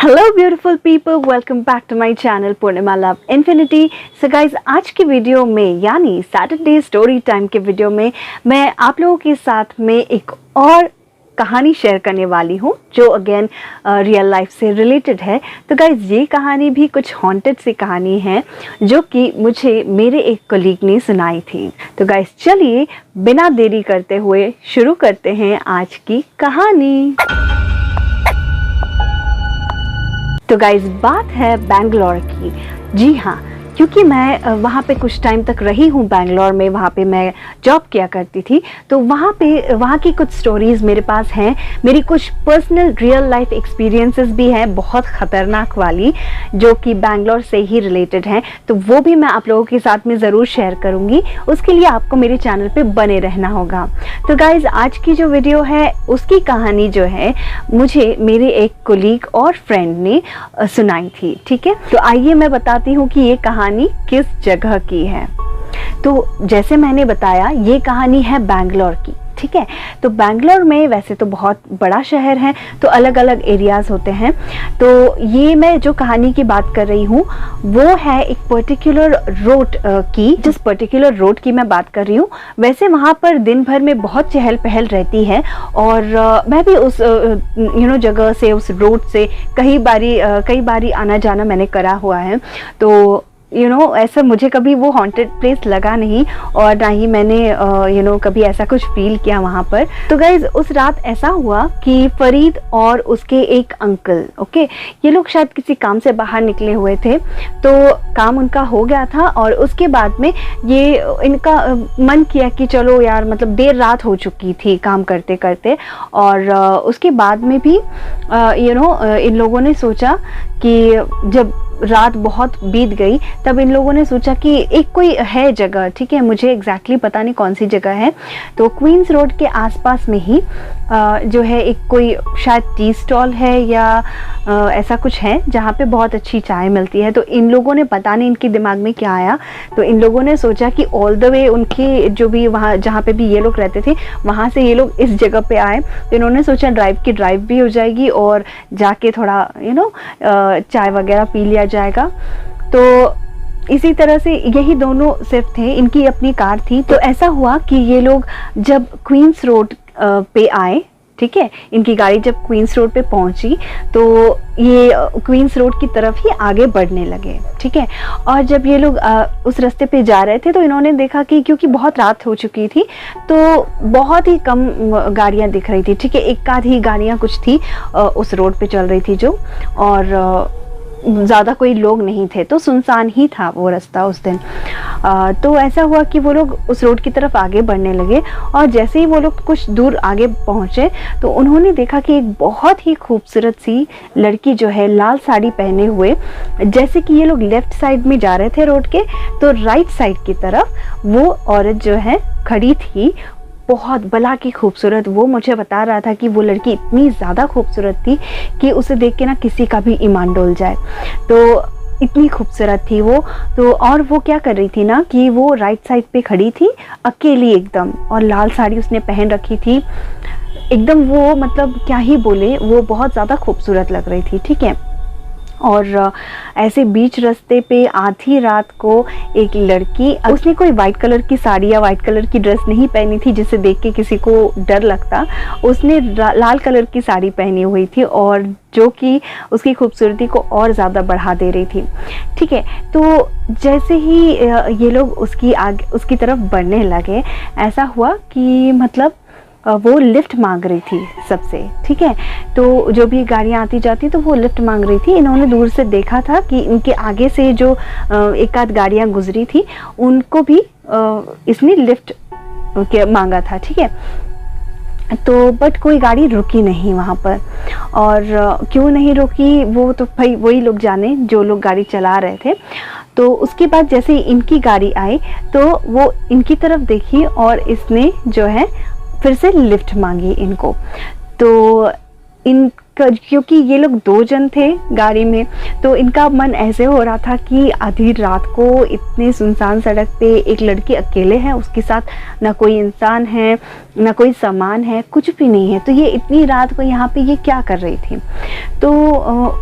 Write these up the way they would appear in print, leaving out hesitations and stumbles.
Hello beautiful people, welcome back to my channel Purnima love infinity. So guys, आज की video में यानी Saturday story time के video में मैं आप लोगों के साथ में एक और कहानी शेयर करने वाली हूँ जो अगेन रियल लाइफ से रिलेटेड है। तो गाइज, ये कहानी भी कुछ हॉन्टेड सी कहानी है जो कि मुझे मेरे एक कलीग ने सुनाई थी। तो गाइज, चलिए बिना देरी करते हुए शुरू करते हैं आज की कहानी। तो गाइज, बात है बैंगलोर की। जी हाँ, क्योंकि मैं वहाँ पे कुछ टाइम तक रही हूँ बैंगलोर में, वहाँ पे मैं जॉब किया करती थी। तो वहाँ की कुछ स्टोरीज़ मेरे पास हैं, मेरी कुछ पर्सनल रियल लाइफ एक्सपीरियंसेस भी हैं बहुत ख़तरनाक वाली, जो कि बैंगलोर से ही रिलेटेड हैं। तो वो भी मैं आप लोगों के साथ में ज़रूर शेयर करूँगी। उसके लिए आपको मेरे चैनल पे बने रहना होगा। तो गाइज़, आज की जो वीडियो है उसकी कहानी जो है मुझे मेरे एक कोलीग और फ्रेंड ने सुनाई थी। ठीक है, तो आइए मैं बताती हूँ कि ये कहानी किस जगह की है। तो जैसे मैंने बताया, ये कहानी है बैंगलोर की। ठीक है, तो बैंगलोर में वैसे तो बहुत बड़ा शहर है, तो अलग अलग एरियाज होते हैं। तो ये मैं जो कहानी की बात कर रही हूँ वो है एक पर्टिकुलर रोड की। जिस पर्टिकुलर रोड की मैं बात कर रही हूँ, वैसे वहाँ पर दिन भर में बहुत चहल पहल रहती है। और मैं भी उस जगह से, उस रोड से कई बारी आना जाना मैंने करा हुआ है। तो ऐसा मुझे कभी वो हॉन्टेड प्लेस लगा नहीं, और ना ही मैंने कभी ऐसा कुछ फील किया वहाँ पर। तो गाइज, उस रात ऐसा हुआ कि फरीद और उसके एक अंकल, ओके, ये लोग शायद किसी काम से बाहर निकले हुए थे। तो काम उनका हो गया था और उसके बाद में इनका मन किया कि चलो यार, मतलब देर रात हो चुकी थी काम करते करते। और उसके बाद में भी इन लोगों ने सोचा कि जब रात बहुत बीत गई, तब इन लोगों ने सोचा कि एक कोई है जगह, ठीक है, मुझे एग्जैक्टली पता नहीं कौन सी जगह है। तो क्वींस रोड के आसपास में ही जो है एक कोई शायद टी स्टॉल है या ऐसा कुछ है जहाँ पे बहुत अच्छी चाय मिलती है। तो इन लोगों ने, पता नहीं इनके दिमाग में क्या आया, तो इन लोगों ने सोचा कि ऑल द वे उनके जो भी वहाँ जहाँ पे भी ये लोग रहते थे वहाँ से ये लोग इस जगह पे आए। तो इन्होंने सोचा ड्राइव भी हो जाएगी और जाके थोड़ा चाय वगैरह पी लिया जाएगा। तो इसी तरह से यही दोनों सिर्फ थे, इनकी अपनी कार थी। तो ऐसा हुआ कि ये लोग जब क्वींस रोड पे आए, ठीक है, इनकी गाड़ी जब क्वींस रोड पे पहुंची तो ये क्वींस रोड की तरफ ही आगे बढ़ने लगे। ठीक है, और जब ये लोग उस रास्ते पे जा रहे थे तो इन्होंने देखा कि क्योंकि बहुत रात हो चुकी थी तो बहुत ही कम गाड़ियां दिख रही थी। ठीक है, एक आध ही गाड़ियां कुछ थी उस रोड पे चल रही थी जो, और ज़्यादा कोई लोग नहीं थे, तो सुनसान ही था वो रास्ता उस दिन। तो ऐसा हुआ कि वो लोग उस रोड की तरफ आगे बढ़ने लगे, और जैसे ही वो लोग कुछ दूर आगे पहुँचे तो उन्होंने देखा कि एक बहुत ही खूबसूरत सी लड़की जो है लाल साड़ी पहने हुए, जैसे कि ये लोग लेफ्ट साइड में जा रहे थे रोड के, तो राइट साइड की तरफ वो औरत जो है खड़ी थी, बहुत भला की खूबसूरत। वो मुझे बता रहा था कि वो लड़की इतनी ज़्यादा खूबसूरत थी कि उसे देख के ना किसी का भी ईमान डोल जाए, तो इतनी खूबसूरत थी वो। तो और वो क्या कर रही थी ना कि वो राइट साइड पे खड़ी थी अकेली एकदम, और लाल साड़ी उसने पहन रखी थी एकदम। वो मतलब क्या ही बोले, वो बहुत ज़्यादा खूबसूरत लग रही थी। ठीक है, और ऐसे बीच रास्ते पे आधी रात को एक लड़की, उसने कोई वाइट कलर की साड़ी या वाइट कलर की ड्रेस नहीं पहनी थी जिसे देख के किसी को डर लगता, उसने लाल कलर की साड़ी पहनी हुई थी, और जो कि उसकी खूबसूरती को और ज़्यादा बढ़ा दे रही थी। ठीक है, तो जैसे ही ये लोग उसकी तरफ बढ़ने लगे, ऐसा हुआ कि मतलब वो लिफ्ट मांग रही थी सबसे। ठीक है, तो जो भी गाड़ियाँ आती जाती तो वो लिफ्ट मांग रही थी। इन्होंने दूर से देखा था कि इनके आगे से जो एक आध गाड़ियाँ गुजरी थी उनको भी इसने लिफ्ट मांगा था। ठीक है, तो बट कोई गाड़ी रुकी नहीं वहाँ पर, और क्यों नहीं रुकी वो तो भाई वही लोग जाने जो लोग गाड़ी चला रहे थे। तो उसके बाद जैसे इनकी गाड़ी आई तो वो इनकी तरफ देखी और इसने जो है फिर से लिफ्ट मांगी इनको। तो क्योंकि ये लोग 2 जन थे गाड़ी में, तो इनका मन ऐसे हो रहा था कि आधी रात को इतने सुनसान सड़क पे एक लड़की अकेले है, उसके साथ ना कोई इंसान है ना कोई सामान है, कुछ भी नहीं है, तो ये इतनी रात को यहाँ पे ये क्या कर रही थी। तो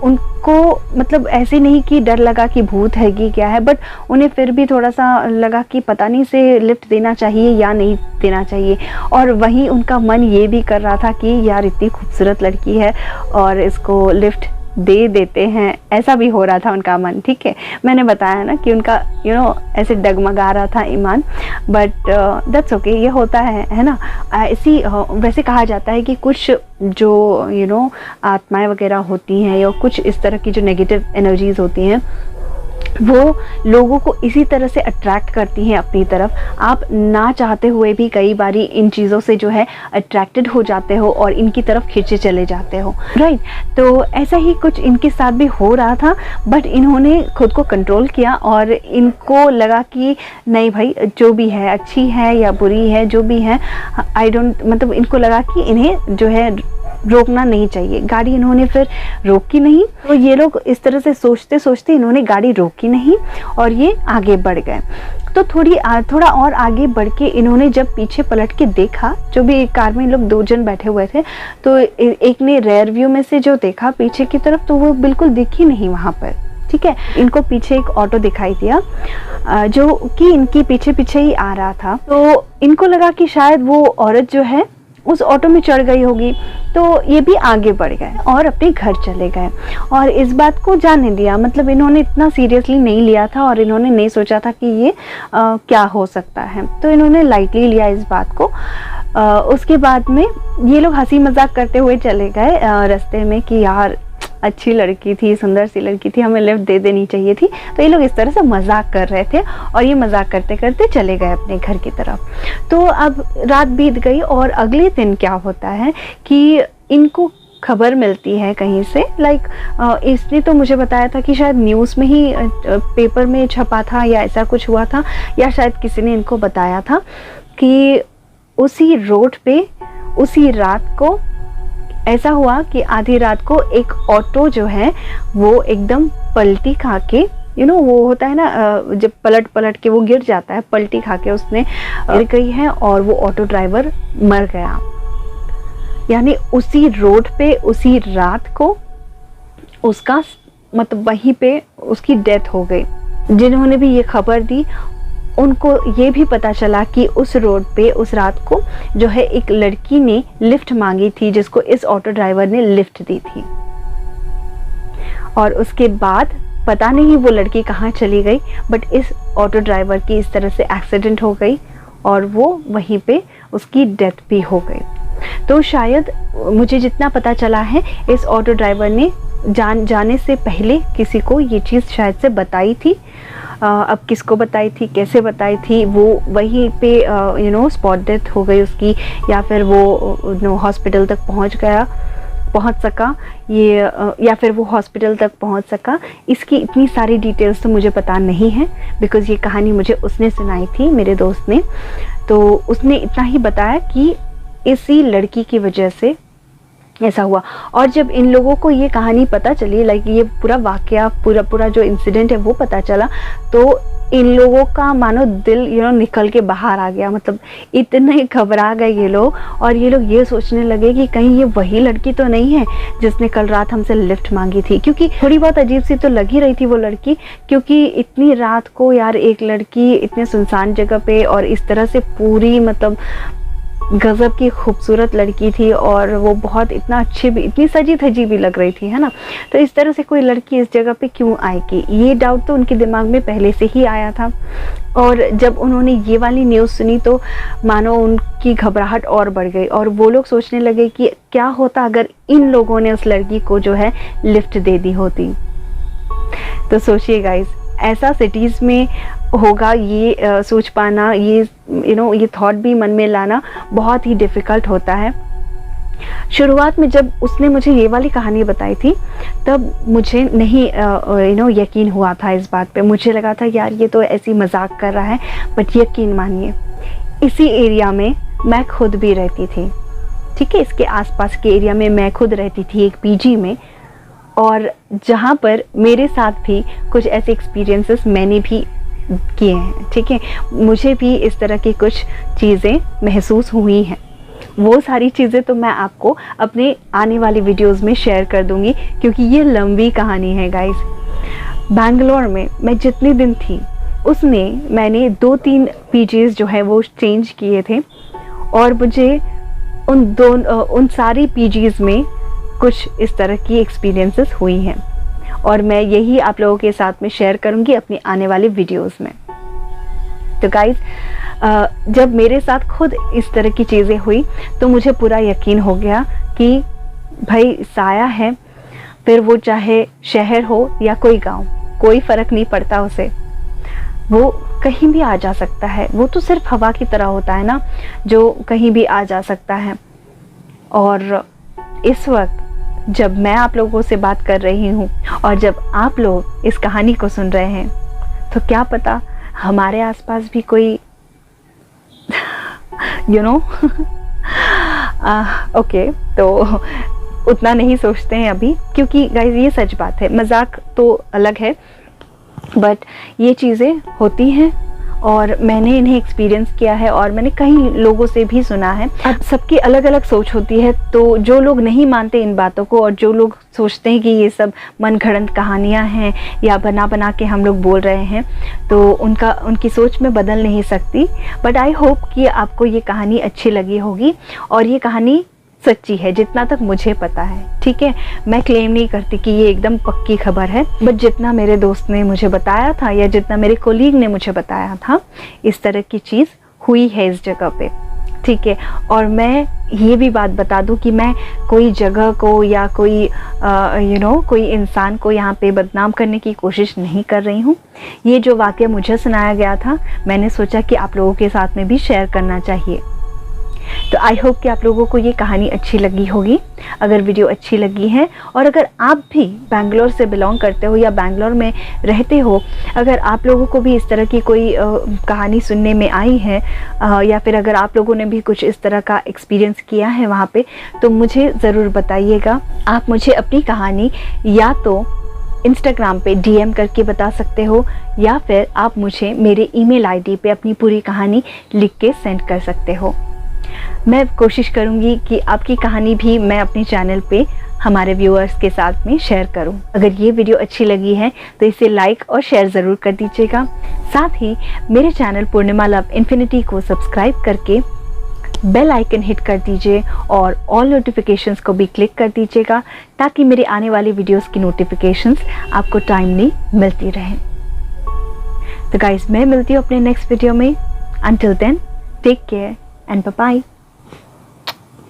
उनको मतलब ऐसे नहीं कि डर लगा कि भूत है कि क्या है, बट उन्हें फिर भी थोड़ा सा लगा कि पता नहीं से लिफ्ट देना चाहिए या नहीं देना चाहिए। और वहीं उनका मन ये भी कर रहा था कि यार इतनी खूबसूरत लड़की है और इसको लिफ्ट दे देते हैं, ऐसा भी हो रहा था उनका मन। ठीक है, मैंने बताया ना कि उनका ऐसे डगमगा रहा था ईमान, बट दैट्स ओके, ये होता है ना। ऐसी वैसे कहा जाता है कि कुछ जो आत्माएं वगैरह होती हैं या कुछ इस तरह की जो नेगेटिव एनर्जीज होती हैं वो लोगों को इसी तरह से अट्रैक्ट करती हैं अपनी तरफ। आप ना चाहते हुए भी कई बारी इन चीज़ों से जो है अट्रैक्टेड हो जाते हो और इनकी तरफ खींचे चले जाते हो, राइट। तो ऐसा ही कुछ इनके साथ भी हो रहा था, बट इन्होंने खुद को कंट्रोल किया और इनको लगा कि नहीं भाई, जो भी है, अच्छी है या बुरी है, जो भी है, मतलब इनको लगा कि इन्हें जो है रोकना नहीं चाहिए। गाड़ी इन्होंने फिर रोकी नहीं, तो ये लोग इस तरह से सोचते सोचते इन्होंने गाड़ी रोकी नहीं और ये आगे बढ़ गए। तो थोड़ा और आगे बढ़ के इन्होंने जब पीछे पलट के देखा, जो भी कार में इन लोग 2 जन बैठे हुए थे, तो एक ने रेयर व्यू में से जो देखा पीछे की तरफ, तो वो बिल्कुल दिखी नहीं वहाँ पर। ठीक है, इनको पीछे एक ऑटो दिखाई दिया जो कि इनकी पीछे पीछे ही आ रहा था। तो इनको लगा कि शायद वो औरत जो है उस ऑटो में चढ़ गई होगी, तो ये भी आगे बढ़ गए और अपने घर चले गए और इस बात को जाने दिया। मतलब इन्होंने इतना सीरियसली नहीं लिया था और इन्होंने नहीं सोचा था कि ये क्या हो सकता है, तो इन्होंने लाइटली लिया इस बात को। उसके बाद में ये लोग हंसी मजाक करते हुए चले गए रास्ते में कि यार अच्छी लड़की थी, सुंदर सी लड़की थी, हमें लिफ्ट दे देनी चाहिए थी। तो ये लोग इस तरह से मजाक कर रहे थे और ये मजाक करते करते चले गए अपने घर की तरफ। तो अब रात बीत गई और अगले दिन क्या होता है कि इनको खबर मिलती है कहीं से, इसने तो मुझे बताया था कि शायद न्यूज़ में ही पेपर में छपा था या ऐसा कुछ हुआ था, या शायद किसी ने इनको बताया था कि उसी रोड पे उसी रात को ऐसा हुआ कि आधी रात को एक ऑटो जो है वो एकदम पलटी खा के, वो होता है ना जब पलट के वो गिर जाता है, पलटी खा के उसने गिर गई है और वो ऑटो ड्राइवर मर गया। यानी उसी रोड पे उसी रात को उसका मतलब वहीं पे उसकी डेथ हो गई। जिन्होंने भी ये खबर दी उनको ये भी पता चला कि उस रोड पे उस रात को जो है एक लड़की ने लिफ्ट मांगी थी, जिसको इस ऑटो ड्राइवर ने लिफ्ट दी थी। और उसके बाद पता नहीं वो लड़की कहाँ चली गई, बट इस ऑटो ड्राइवर की इस तरह से एक्सीडेंट हो गई और वो वहीं पे उसकी डेथ भी हो गई। तो शायद मुझे जितना पता चला है, इस ऑटो ड्राइवर ने जाने से पहले किसी को ये चीज़ शायद से बताई थी। अब किसको बताई थी, कैसे बताई थी, वो वहीं पे स्पॉट डेथ हो गई उसकी, या फिर वो हॉस्पिटल तक पहुंच सका ये, या फिर वो हॉस्पिटल तक पहुंच सका। इसकी इतनी सारी डिटेल्स तो मुझे पता नहीं है, बिकॉज़ ये कहानी मुझे उसने सुनाई थी, मेरे दोस्त ने। तो उसने इतना ही बताया कि इसी लड़की की वजह से ऐसा हुआ। और जब इन लोगों को ये कहानी पता चली, ये पूरा वाकया पूरा जो इंसिडेंट है वो पता चला, तो इन लोगों का मानो दिल निकल के बाहर आ गया। मतलब इतने घबरा गए ये लोग, और ये लोग ये सोचने लगे कि कहीं ये वही लड़की तो नहीं है जिसने कल रात हमसे लिफ्ट मांगी थी, क्योंकि थोड़ी बहुत अजीब सी तो लग ही रही थी वो लड़की। क्योंकि इतनी रात को यार एक लड़की इतने सुनसान जगह पे और इस तरह से पूरी मतलब गजब की खूबसूरत लड़की थी, और वो बहुत इतना अच्छी भी, इतनी सजी धजी भी लग रही थी, है ना। तो इस तरह से कोई लड़की इस जगह पे क्यों आएगी, ये डाउट तो उनके दिमाग में पहले से ही आया था। और जब उन्होंने ये वाली न्यूज़ सुनी तो मानो उनकी घबराहट और बढ़ गई, और वो लोग सोचने लगे कि क्या होता अगर इन लोगों ने उस लड़की को जो है लिफ्ट दे दी होती। तो सोचिए गाइस, ऐसा सिटीज़ में होगा, ये सोच पाना, ये ये थॉट भी मन में लाना बहुत ही डिफ़िकल्ट होता है। शुरुआत में जब उसने मुझे ये वाली कहानी बताई थी तब मुझे नहीं यकीन हुआ था इस बात पे। मुझे लगा था यार ये तो ऐसी मजाक कर रहा है, बट यकीन मानिए इसी एरिया में मैं खुद भी रहती थी। ठीक है। इसके आसपास के एरिया में मैं खुद रहती थी एक पीजी में, और जहाँ पर मेरे साथ भी कुछ ऐसे एक्सपीरियंसेस मैंने भी किए हैं, ठीक है। मुझे भी इस तरह की कुछ चीज़ें महसूस हुई हैं। वो सारी चीज़ें तो मैं आपको अपने आने वाली वीडियोस में शेयर कर दूंगी, क्योंकि ये लंबी कहानी है गाइस। बैंगलोर में मैं जितने दिन थी उसमें मैंने 2-3 पीजीज जो है वो चेंज किए थे, और मुझे उन सारी पीजीज में कुछ इस तरह की एक्सपीरियंसेस हुई हैं, और मैं यही आप लोगों के साथ में शेयर करूंगी अपनी आने वाले वीडियोस में। तो गाइस, जब मेरे साथ खुद इस तरह की चीज़ें हुई तो मुझे पूरा यकीन हो गया कि भाई साया है, फिर वो चाहे शहर हो या कोई गांव, कोई फ़र्क नहीं पड़ता उसे, वो कहीं भी आ जा सकता है। वो तो सिर्फ हवा की तरह होता है ना, जो कहीं भी आ जा सकता है। और इस वक्त जब मैं आप लोगों से बात कर रही हूँ और जब आप लोग इस कहानी को सुन रहे हैं, तो क्या पता हमारे आसपास भी कोई ओके, तो उतना नहीं सोचते हैं अभी, क्योंकि गाइस ये सच बात है, मजाक तो अलग है, बट ये चीज़ें होती हैं और मैंने इन्हें एक्सपीरियंस किया है और मैंने कई लोगों से भी सुना है। अब सबकी अलग अलग सोच होती है, तो जो लोग नहीं मानते इन बातों को और जो लोग सोचते हैं कि ये सब मनगढ़ंत कहानियाँ हैं या बना बना के हम लोग बोल रहे हैं, तो उनकी सोच में बदल नहीं सकती। बट आई होप कि आपको ये कहानी अच्छी लगी होगी, और ये कहानी सच्ची है जितना तक मुझे पता है, ठीक है। मैं क्लेम नहीं करती कि ये एकदम पक्की खबर है, बट जितना मेरे दोस्त ने मुझे बताया था या जितना मेरे कोलीग ने मुझे बताया था, इस तरह की चीज़ हुई है इस जगह पे, ठीक है। और मैं ये भी बात बता दूं कि मैं कोई जगह को या कोई कोई इंसान को यहाँ पे बदनाम करने की कोशिश नहीं कर रही हूँ। ये जो वाक़या मुझे सुनाया गया था, मैंने सोचा कि आप लोगों के साथ में भी शेयर करना चाहिए। तो आई होप कि आप लोगों को ये कहानी अच्छी लगी होगी। अगर वीडियो अच्छी लगी है और अगर आप भी बैंगलोर से बिलोंग करते हो या बैंगलोर में रहते हो, अगर आप लोगों को भी इस तरह की कोई कहानी सुनने में आई है, या फिर अगर आप लोगों ने भी कुछ इस तरह का एक्सपीरियंस किया है वहाँ पे, तो मुझे ज़रूर बताइएगा। आप मुझे अपनी कहानी या तो इंस्टाग्राम पे DM करके बता सकते हो, या फिर आप मुझे मेरे ईमेल ID पे अपनी पूरी कहानी लिख के सेंड कर सकते हो। मैं कोशिश करूंगी कि आपकी कहानी भी मैं अपने चैनल पे हमारे व्यूअर्स के साथ में शेयर करूं। अगर ये वीडियो अच्छी लगी है तो इसे लाइक और शेयर ज़रूर कर दीजिएगा। साथ ही मेरे चैनल पूर्णिमा लव इन्फिनिटी को सब्सक्राइब करके बेल आइकन हिट कर दीजिए और ऑल नोटिफिकेशंस को भी क्लिक कर दीजिएगा, ताकि मेरे आने वाली वीडियोस की नोटिफिकेशंस आपको टाइमली मिलती रहे। तो गाइस, मैं मिलती हूँ अपने नेक्स्ट वीडियो में। Until then, take care and bye-bye.